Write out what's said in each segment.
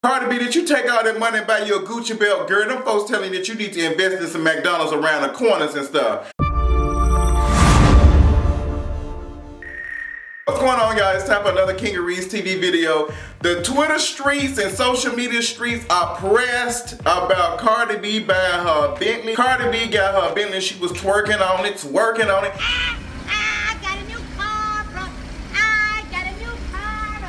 Cardi B, did you take all that money and buy you a Gucci belt, girl? Them folks telling you that you need to invest in some McDonald's around the corners and stuff. What's going on, guys? It's time for another King of Reed's TV video. The Twitter streets and social media streets are pressed about Cardi B buying her Bentley. Cardi B got her Bentley. She was twerking on it, working on it. I got a new car, bro. I got a new car.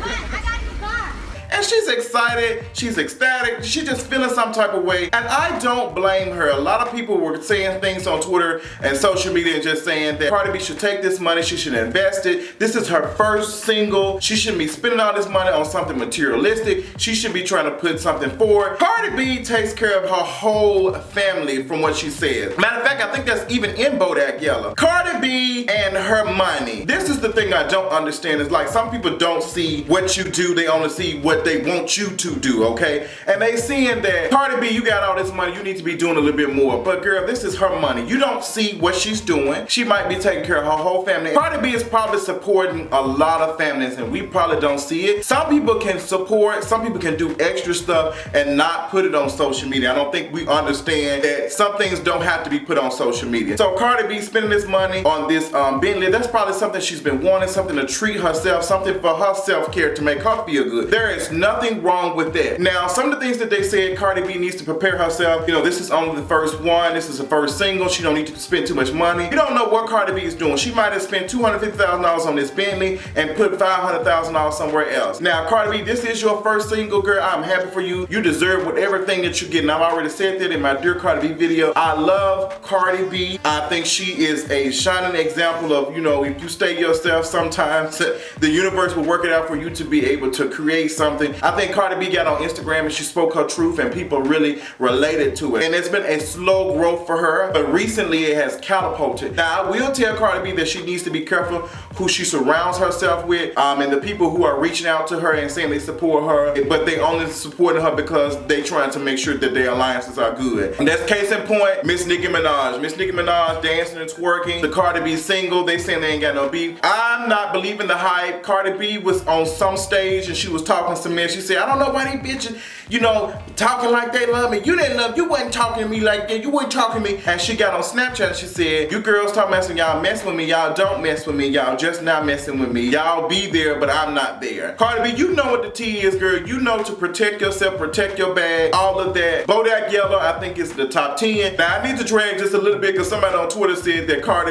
What? I got a new car. And she's excited, she's ecstatic, she's just feeling some type of way. And I don't blame her. A lot of people were saying things on Twitter and social media just saying that Cardi B should take this money, she should invest it. This is her first single. She shouldn't be spending all this money on something materialistic. She should be trying to put something forward. Cardi B takes care of her whole family from what she says. Matter of fact, I think that's even in Bodak Yellow. Cardi B and her money. This is the thing I don't understand. It's like some people don't see what you do, they only see what they want you to do, okay? And they seeing that, Cardi B, you got all this money, you need to be doing a little bit more. But girl, this is her money. You don't see what she's doing. She might be taking care of her whole family. Cardi B is probably supporting a lot of families and we probably don't see it. Some people can support, some people can do extra stuff and not put it on social media. I don't think we understand that some things don't have to be put on social media. So Cardi B spending this money on this Bentley, that's probably something she's been wanting, something to treat herself, something for her self-care to make her feel good. There is nothing wrong with that. Now, some of the things that they said, Cardi B needs to prepare herself. You know, this is only the first one. This is the first single. She don't need to spend too much money. You don't know what Cardi B is doing. She might have spent $250,000 on this Bentley and put $500,000 somewhere else. Now, Cardi B, this is your first single, girl. I'm happy for you. You deserve everything that you're getting. I've already said that in my Dear Cardi B video. I love Cardi B. I think she is a shining example of, you know, if you stay yourself, sometimes the universe will work it out for you to be able to create something. I think Cardi B got on Instagram and she spoke her truth and people really related to it. And it's been a slow growth for her, but recently it has catapulted. Now, I will tell Cardi B that she needs to be careful who she surrounds herself with and the people who are reaching out to her and saying they support her, but they only supporting her because they trying to make sure that their alliances are good. And that's case in point, Miss Nicki Minaj. Miss Nicki Minaj dancing and twerking. The Cardi B single, they saying they ain't got no beef. I'm not believing the hype. Cardi B was on some stage and she was talking to men. She said, I don't know why these bitches, you know, talking like they love me. You didn't love, you wasn't talking to me like that. You weren't talking to me. And she got on Snapchat and she said, you girls talking about some y'all mess with me. Y'all don't mess with me. Y'all just not messing with me. Y'all be there, but I'm not there. Cardi B, you know what the tea is, girl. You know to protect yourself, protect your bag, all of that. Bodak Yellow, I think is the top 10. Now, I need to drag just a little bit because somebody on Twitter said that Cardi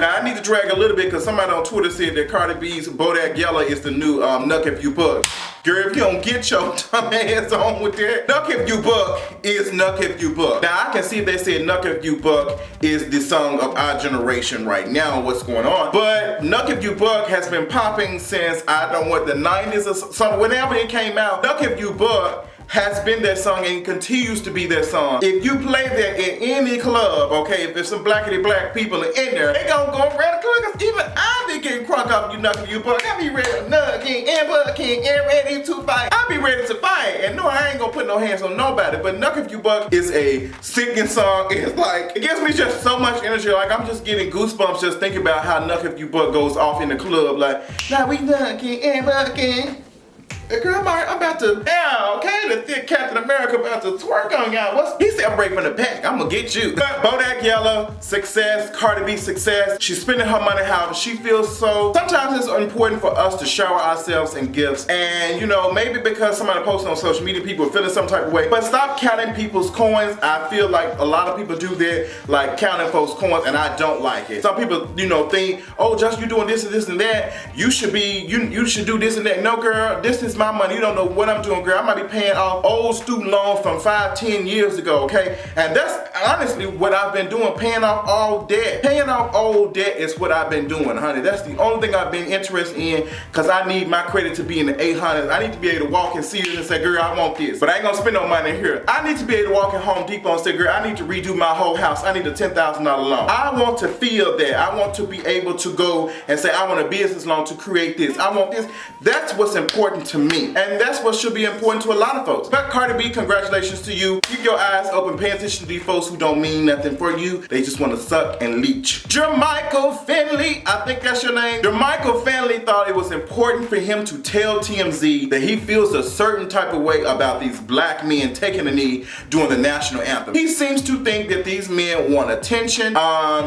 B's Bodak Yellow is the new Nuck If You Buck. Girl, if you don't get your dumb ass on with that, Nuck If You Buck is Nuck If You Buck. Now, I can see if they said Nuck If You Buck is the song of our generation right now, what's going on. But Nuck If You Buck has been popping since, I don't know what, the 90s or something. Whenever it came out, Nuck If You Buck has been that song and continues to be that song. If you play that in any club, okay, if there's some blackity black people in there, they gonna go around the club, cause even I be getting crunk off you Nuck If You Buck. I be ready to nugging and bucking and ready to fight. I be ready to fight. And no, I ain't gonna put no hands on nobody, but Nuck If You Buck is a singing song. It's like, it gives me just so much energy. Like, I'm just getting goosebumps just thinking about how Nuck If You Buck goes off in the club. Like, now we nugging and bucking. Girl, I'm about to, yeah, okay, the thick Captain America about to twerk on y'all. He said, I'm break from the pack, I'm gonna get you. But Bodak Yellow, success, Cardi B, success. She's spending her money however she feels. So sometimes it's important for us to shower ourselves in gifts. And you know, maybe because somebody posted on social media, people are feeling some type of way. But stop counting people's coins. I feel like a lot of people do that, like counting folks' coins, and I don't like it. Some people, you know, think, oh, just you doing this and this and that. You should be, you should do this and that. No, girl, this is my money. You don't know what I'm doing, girl. I might be paying off old student loans from 5-10 years ago, okay? And that's honestly what I've been doing, paying off all debt. Paying off old debt is what I've been doing, honey. That's the only thing I've been interested in because I need my credit to be in the 800s. I need to be able to walk in Sears and say, girl, I want this. But I ain't gonna spend no money here. I need to be able to walk in Home Depot and say, girl, I need to redo my whole house. I need a $10,000 loan. I want to feel that. I want to be able to go and say, I want a business loan to create this. I want this. That's what's important to me. And that's what should be important to a lot of folks. folks. But Cardi B, congratulations to you. Keep your eyes open, pay attention to these folks who don't mean nothing for you. They just want to suck and leech. Jermichael Finley, I think that's your name. Jermichael Finley thought it was important for him to tell TMZ that he feels a certain type of way about these black men taking a knee during the national anthem. He seems to think that these men want attention.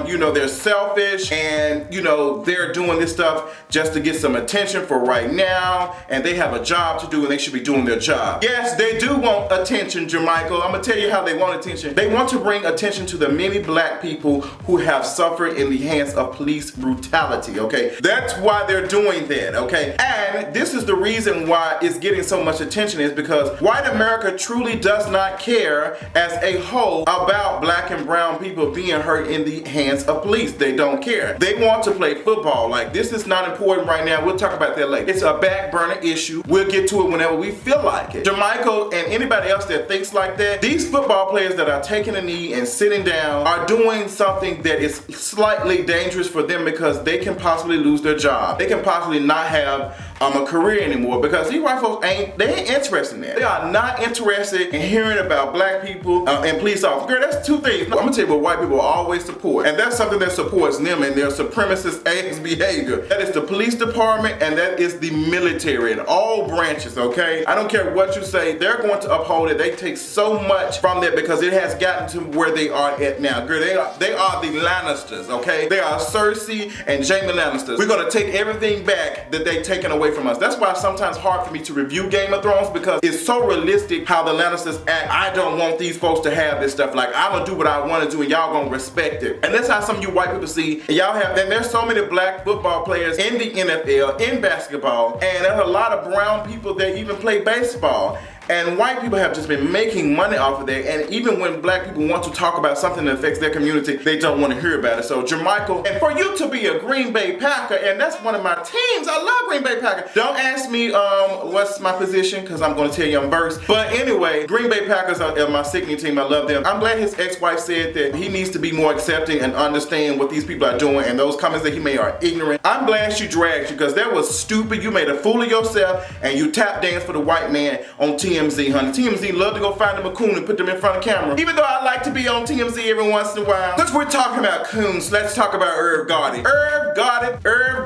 You know, they're selfish and, you know, they're doing this stuff just to get some attention for right now, and they have a job to do and they should be doing their job. Yes, they do want attention, Jermichael. I'm gonna tell you how they want attention. They want to bring attention to the many black people who have suffered in the hands of police brutality, okay? That's why they're doing that, okay? And this is the reason why it's getting so much attention, is because white America truly does not care as a whole about black and brown people being hurt in the hands of police. They don't care. They want to play football. Like, this is not important right now. We'll talk about that later. It's a back burner issue. We'll get to it whenever we feel like it. Jermichael and anybody else that thinks like that, these football players that are taking a knee and sitting down are doing something that is slightly dangerous for them, because they can possibly lose their job. They can possibly not have a career anymore, because these white folks ain't interested in that. They are not interested in hearing about black people and police officers. Girl, that's two things. I'm gonna tell you what white people always support, and that's something that supports them and their supremacist ass behavior. That is the police department, and that is the military in all branches, okay? I don't care what you say, they're going to uphold it. They take so much from that because it has gotten to where they are at now. Girl, they are the Lannisters, okay? They are Cersei and Jaime Lannisters. We're gonna take everything back that they've taken away from us. That's why it's sometimes hard for me to review Game of Thrones, because it's so realistic how the Lannisters act. I don't want these folks to have this stuff. Like, I'm gonna do what I want to do and y'all gonna respect it. And that's how some of you white people see. And y'all have, and there's so many black football players in the NFL, in basketball, and there's a lot of brown people that even play baseball. And white people have just been making money off of that. And even when black people want to talk about something that affects their community, they don't want to hear about it. So Jermichael, and for you to be a Green Bay Packer, and that's one of my teams, I love Green Bay Packer. Don't ask me what's my position, because I'm going to tell you I'm versed. But anyway, Green Bay Packers are my sickening team. I love them. I'm glad his ex-wife said that he needs to be more accepting and understand what these people are doing, and those comments that he made are ignorant. I'm glad she dragged you, because that was stupid. You made a fool of yourself, and you tap danced for the white man on TMZ, honey. TMZ love to go find them a coon and put them in front of camera. Even though I like to be on TMZ every once in a while. Since we're talking about coons, let's talk about Irv Gotti. Irv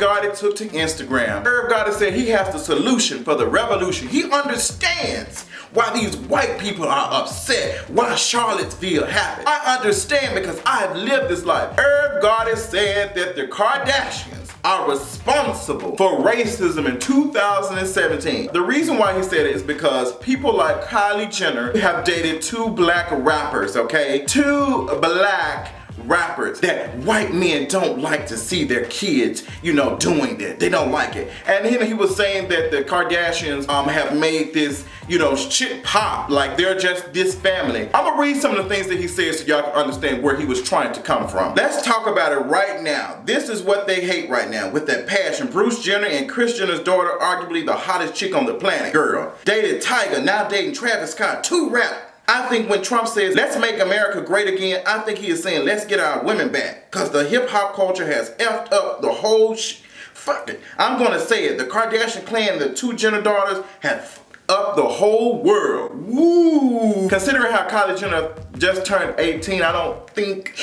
Gotti took to Instagram. Irv Gotti said he has the solution for the revolution. He understands why these white people are upset, why Charlottesville happened. I understand because I've lived this life. Irv Gotti said that the Kardashians are responsible for racism in 2017. The reason why he said it is because people like Kylie Jenner have dated two black rappers, okay? Two black rappers that white men don't like to see their kids, you know, doing that. They don't like it. And he was saying that the Kardashians have made this, you know, shit pop, like they're just this family. I'm gonna read some of the things that he says so y'all can understand where he was trying to come from. Let's talk about it right now. This is what they hate right now with that passion. Bruce Jenner and Kris Jenner's daughter, arguably the hottest chick on the planet, girl, dated Tiger, now dating Travis Scott, two rappers. I think when Trump says, let's make America great again, I think he is saying, let's get our women back. Because the hip hop culture has effed up the whole fuck it. I'm going to say it. The Kardashian clan, the two Jenner daughters, have up the whole world. Woo! Considering how Kylie Jenner just turned 18, I don't think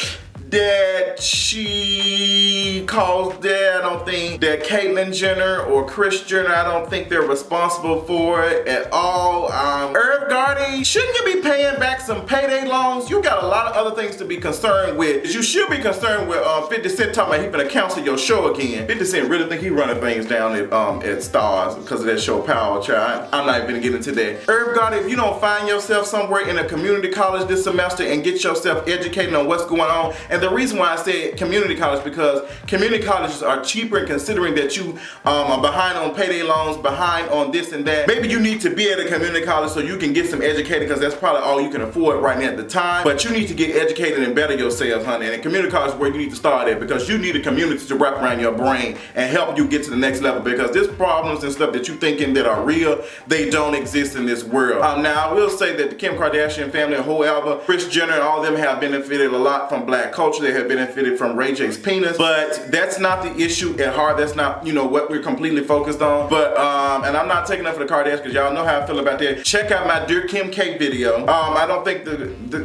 that she caused that. I don't think that Caitlyn Jenner or Kris Jenner, I don't think they're responsible for it at all. Irv Gotti, shouldn't you be paying back some payday loans? You got a lot of other things to be concerned with. You should be concerned with 50 Cent talking about he finna cancel your show again. 50 Cent really think he running things down at Starz because of that show Power Child. I'm not even gonna get into that. Irv Gotti, if you don't find yourself somewhere in a community college this semester and get yourself educated on what's going on, and the reason why I said community college, because community colleges are cheaper, and considering that you are behind on payday loans, behind on this and that, maybe you need to be at a community college so you can get some educated, because that's probably all you can afford right now at the time. But you need to get educated and better yourself, honey. And community college is where you need to start at, because you need a community to wrap around your brain and help you get to the next level, because there's problems and stuff that you thinking that are real, they don't exist in this world. Now I will say that the Kim Kardashian family, whoever, Kris Jenner, and all of them have benefited a lot from black culture. They have benefited from Ray J's penis, but that's not the issue at heart. That's not, you know, what we're completely focused on. But and I'm not taking up for the Kardashians, because y'all know how I feel about that. Check out my Dear Kim Kim K video. I don't think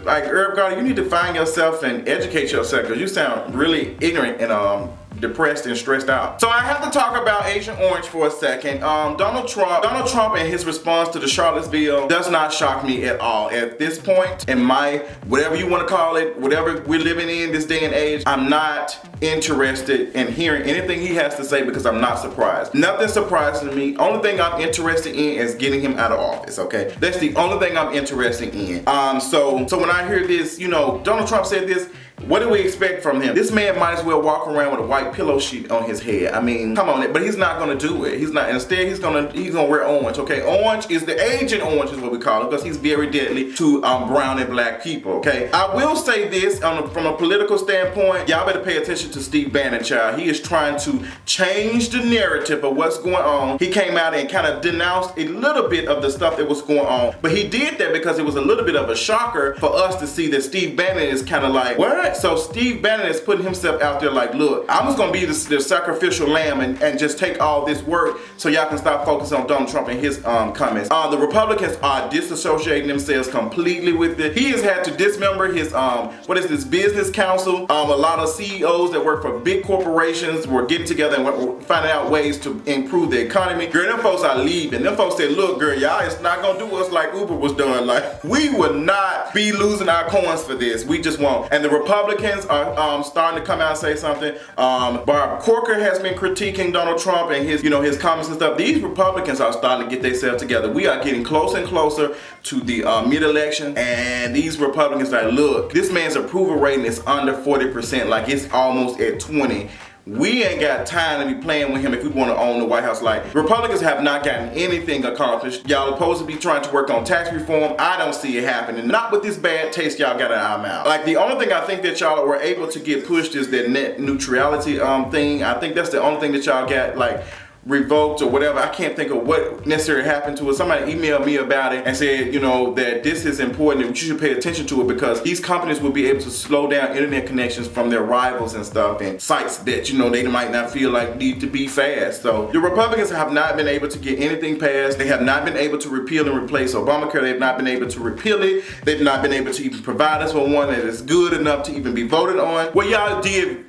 like Irv Gotti, you need to find yourself and educate yourself because you sound really ignorant and depressed and stressed out. So I have to talk about Agent Orange for a second. Donald Trump and his response to the Charlottesville does not shock me at all. At this point in my, whatever you want to call it, whatever we're living in this day and age, I'm not interested in hearing anything he has to say because I'm not surprised. Nothing surprises me. Only thing I'm interested in is getting him out of office, okay? That's the only thing I'm interested in. So when I hear this, you know, Donald Trump said this, what do we expect from him? This man might as well walk around with a white pillow sheet on his head. I mean, come on, but he's not gonna do it. He's not. Instead, he's gonna wear orange. Okay, orange is the Agent Orange is what we call him because he's very deadly to brown and black people. Okay, I will say this from a political standpoint. Y'all better pay attention to Steve Bannon, child. He is trying to change the narrative of what's going on. He came out and kind of denounced a little bit of the stuff that was going on, but he did that because it was a little bit of a shocker for us to see that Steve Bannon is kind of like, what? So Steve Bannon is putting himself out there like, look, I'm just gonna be the sacrificial lamb and just take all this work so y'all can stop focusing on Donald Trump and his comments. The Republicans are disassociating themselves completely with it. He has had to dismember his business council. A lot of CEOs that work for big corporations were getting together and finding out ways to improve the economy. Girl, them folks are leaving. Them folks said, look, girl, y'all is not gonna do us like Uber was doing. Like, we would not be losing our coins for this. We just won't. And the Republicans are starting to come out and say something. Bob Corker has been critiquing Donald Trump and his comments and stuff. These Republicans are starting to get themselves together. We are getting closer and closer to the mid-election, and these Republicans are like, look, this man's approval rating is under 40%, like it's almost at 20. We ain't got time to be playing with him if we want to own the White House. Like, Republicans have not gotten anything accomplished. Y'all are supposed to be trying to work on tax reform. I don't see it happening. Not with this bad taste y'all got in our mouth. Like, the only thing I think that y'all were able to get pushed is that net neutrality thing. I think that's the only thing that y'all got, like, revoked or whatever. I can't think of what necessarily happened to it. Somebody emailed me about it and said, you know, that this is important and you should pay attention to it because these companies will be able to slow down internet connections from their rivals and stuff and sites that, you know, they might not feel like need to be fast. So the Republicans have not been able to get anything passed. They have not been able to repeal and replace Obamacare. They've not been able to repeal it. They've not been able to even provide us with one that is good enough to even be voted on. Well, y'all did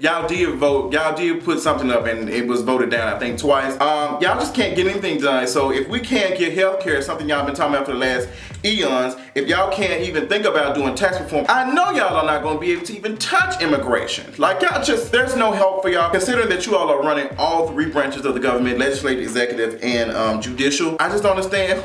vote. Y'all did put something up and it was voted down, I think, twice. Y'all just can't get anything done. So if we can't get health care, something y'all been talking about for the last eons, if y'all can't even think about doing tax reform, I know y'all are not going to be able to even touch immigration. Like, y'all just, there's no help for y'all. Considering that you all are running all three branches of the government, legislative, executive, and judicial, I just don't understand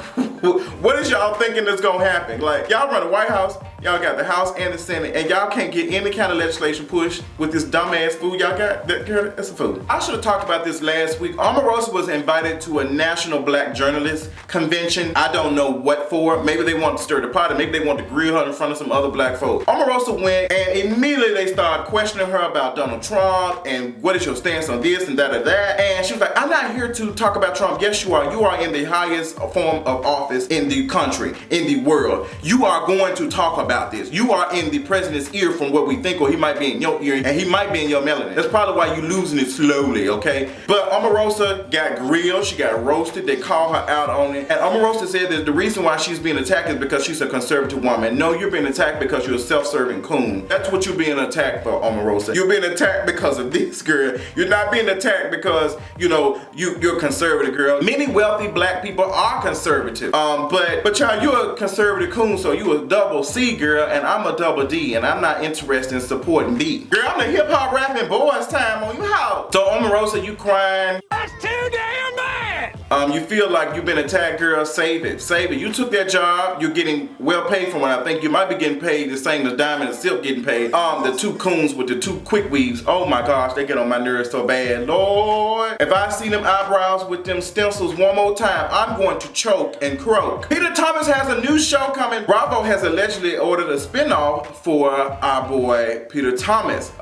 what is y'all thinking that's going to happen. Like, y'all run the White House, y'all got the House and the Senate, and y'all can't get any kind of legislation pushed with this dumbass food y'all got. Girl, that's a food. I should have talked about this last week. Omarosa was invited to a National Black Journalist Convention. I don't know what for. Maybe they want to stir the pot, or maybe they want to grill her in front of some other black folks. Omarosa went, and immediately they started questioning her about Donald Trump and what is your stance on this and that or that. And she was like, I'm not here to talk about Trump. Yes, you are. You are in the highest form of office in the country, in the world. You are going to talk about this. You are in the president's ear from what we think, or he might be in your ear, and he might be in your melanin. That's probably why you're losing it slowly, okay? But Omarosa got grilled, she got roasted, they called her out on it. And Omarosa said that the reason why she's being attacked is because she's a conservative woman. No, you're being attacked because you're a self-serving coon. That's what you're being attacked for, Omarosa. You're being attacked because of this, girl. You're not being attacked because, you know, you're conservative, girl. Many wealthy black people are conservative. But child, you're a conservative coon, so you a double C, girl, and I'm a double D, and I'm not interested in supporting D. Girl, I'm the hip-hop rapping boys time on you how? So Omarosa, you crying. That's too damn bad! You feel like you've been attacked, girl, save it. Save it. You took that job, you're getting well paid from it. I think you might be getting paid the same as Diamond and Silk getting paid. The two coons with the two quick weaves, oh my gosh, they get on my nerves so bad. Lord, if I see them eyebrows with them stencils one more time, I'm going to choke and croak. Peter Thomas has a new show coming. Bravo has allegedly ordered a spinoff for our boy, Peter Thomas.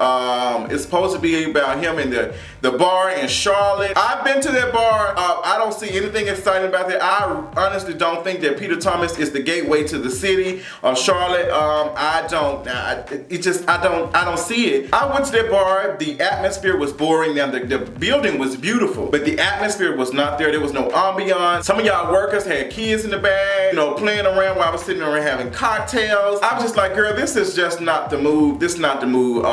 It's supposed to be about him in the bar in Charlotte. I've been to that bar. I don't don't see anything exciting about that. I honestly don't think that Peter Thomas is the gateway to the city of Charlotte. I don't see it. I went to that bar. The atmosphere was boring. Now the building was beautiful, but the atmosphere was not there. There was no ambiance. Some of y'all workers had kids in the bag, you know, playing around while I was sitting there having cocktails. I was just like, girl, this is just not the move. This is not the move,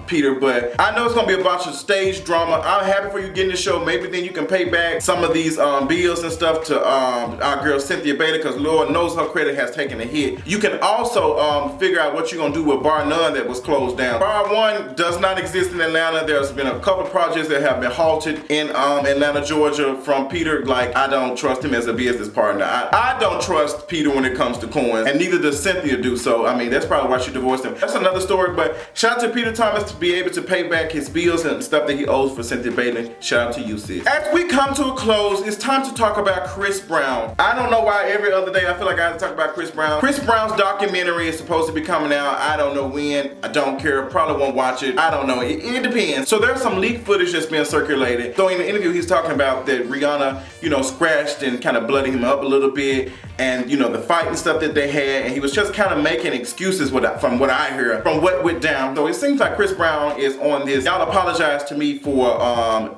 Peter. But I know it's gonna be a bunch of stage drama. I'm happy for you getting the show. Maybe then you can pay back some of these bills and stuff to our girl Cynthia Bailey, because Lord knows her credit has taken a hit. You can also figure out what you're gonna do with Bar None that was closed down. Bar One does not exist in Atlanta. There's been a couple of projects that have been halted in Atlanta, Georgia from Peter. Like, I don't trust him as a business partner. I don't trust Peter when it comes to coins, and neither does Cynthia do. So, I mean, that's probably why she divorced him. That's another story, but shout out to Peter Thomas to be able to pay back his bills and stuff that he owes for Cynthia Bailey. Shout out to you, sis. As we come to a close, it's time to talk about Chris Brown. I don't know why every other day I feel like I have to talk about Chris Brown. Chris Brown's documentary is supposed to be coming out. I don't know when. I don't care. Probably won't watch it. I don't know. It depends. So there's some leaked footage that's being circulated. So in the interview, he's talking about that Rihanna, you know, scratched and kind of bloodied him up a little bit, and you know, the fight and stuff that they had, and he was just kind of making excuses from what I hear, from what went down. So it seems like Chris Brown is on this, y'all apologize to me for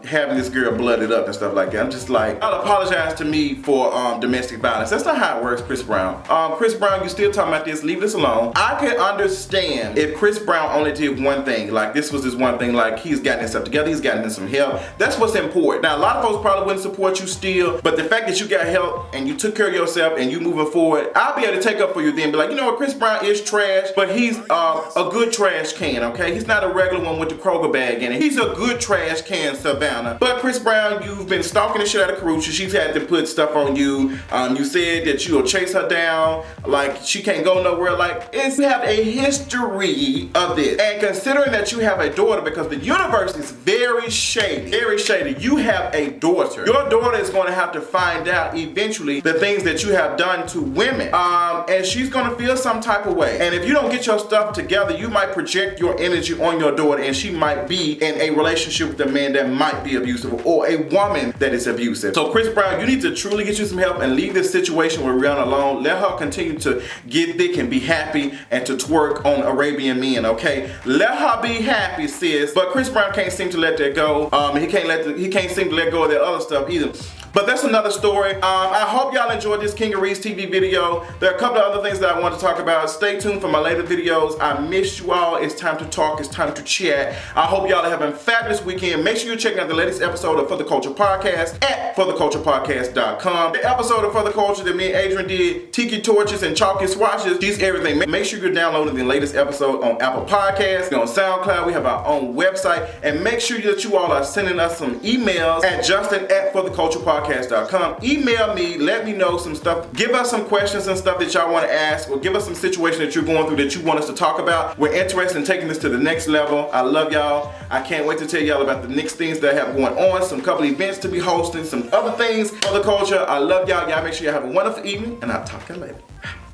having this girl blooded up and stuff like that. I'm just like, y'all apologize to me for domestic violence. That's not how it works, Chris Brown. Chris Brown, you still talking about this, leave this alone. I could understand if Chris Brown only did one thing, like this was his one thing, like he's gotten himself together, he's gotten some help. That's what's important. Now, a lot of folks probably wouldn't support you still, but the fact that you got help and you took care of yourself and you moving forward, I'll be able to take up for you then, be like, you know what, Chris Brown is trash, but he's a good trash can, okay? He's not a regular one with the Kroger bag in it. He's a good trash can, Savannah. But Chris Brown, you've been stalking the shit out of Karrueche. She's had to put stuff on you. You said that you'll chase her down, like she can't go nowhere. Like, you have a history of this. And considering that you have a daughter, because the universe is very shady, very shady. You have a daughter. Your daughter is going to have to find out eventually the things that you have done to women. And she's going to feel some type of way. And if you don't get your stuff together, you might project your energy on your daughter, and she might be in a relationship with a man that might be abusive, or a woman that is abusive. So Chris Brown, you need to truly get you some help and leave this situation with Rihanna alone. Let her continue to get thick and be happy and to twerk on Arabian men, okay? Let her be happy, sis. But Chris Brown can't seem to let that go. He can't seem to let go of that other stuff either. But that's another story. I hope y'all enjoyed this King of Reeds TV video. There are a couple of other things that I want to talk about. Stay tuned for my later videos. I miss you all. It's time to talk. It's time to chat. I hope y'all are having a fabulous weekend. Make sure you're checking out the latest episode of For the Culture Podcast at fortheculturepodcast.com. The episode of For the Culture that me and Adrian did, tiki torches and chalky swatches, she's everything. Make sure you're downloading the latest episode on Apple Podcasts, on SoundCloud. We have our own website. And make sure that you all are sending us some emails at justin@fortheculturepodcast.com. Email me, let me know some stuff. Give us some questions and stuff that y'all want to ask, or give us some situation that you're going through that you want us to talk about. We're interested in taking this to the next level. I love y'all. I can't wait to tell y'all about the next things that I have going on, some couple events to be hosting, some other things for the culture. I love y'all. Y'all make sure y'all have a wonderful evening, and I'll talk to you later.